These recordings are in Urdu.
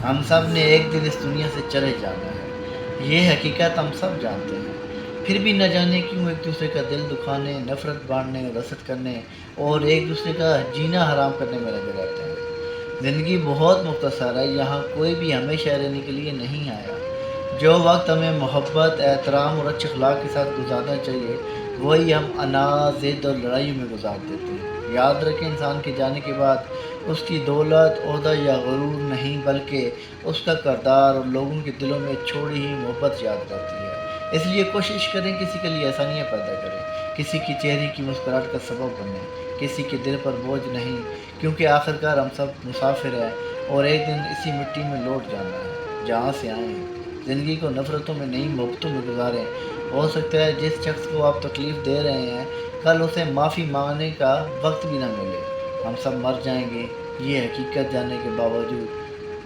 ہم سب نے ایک دن اس دنیا سے چلے جانا ہے، یہ حقیقت ہم سب جانتے ہیں۔ پھر بھی نہ جانے کیوں ایک دوسرے کا دل دکھانے، نفرت بانٹنے، حسد کرنے اور ایک دوسرے کا جینا حرام کرنے میں لگے رہتے ہیں۔ زندگی بہت مختصر ہے، یہاں کوئی بھی ہمیشہ رہنے کے لیے نہیں آیا۔ جو وقت ہمیں محبت، احترام اور اچھے اخلاق کے ساتھ گزارنا چاہیے، وہی ہم اناج، ضد اور لڑائیوں میں گزار دیتے ہیں۔ یاد رکھیں، انسان کے جانے کے بعد اس کی دولت، عہدہ یا غرور نہیں، بلکہ اس کا کردار اور لوگوں کے دلوں میں چھوڑی ہی محبت یاد رہتی ہے۔ اس لیے کوشش کریں کسی کے لیے آسانیاں پیدا کریں، کسی کی چہرے کی مسکراہٹ کا سبب بنیں، کسی کے دل پر بوجھ نہیں، کیونکہ آخرکار ہم سب مسافر ہیں اور ایک دن اسی مٹی میں لوٹ جانا ہے جہاں سے آئے ہیں۔ زندگی کو نفرتوں میں نہیں، محبتوں میں گزاریں۔ ہو سکتا ہے جس شخص کو آپ تکلیف دے رہے ہیں کل اسے معافی مانگنے کا وقت بھی نہ ملے۔ ہم سب مر جائیں گے، یہ حقیقت جاننے کے باوجود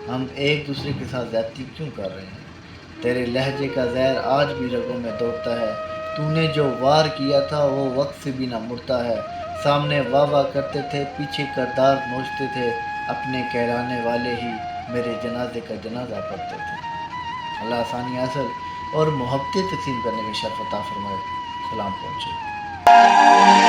ہم ایک دوسرے کے ساتھ زیادتی کیوں کر رہے ہیں؟ تیرے لہجے کا زہر آج بھی رگوں میں دوڑتا ہے، تو نے جو وار کیا تھا وہ وقت سے بھی نہ مڑتا ہے۔ سامنے واہ واہ کرتے تھے، پیچھے کردار نوچتے تھے، اپنے کہلانے والے ہی میرے جنازے کا جنازہ پڑھتے تھے۔ اللہ آسانی حاصل اور محبتیں تقسیم کرنے کے شرف عطا فرمائے۔ سلام پہنچے۔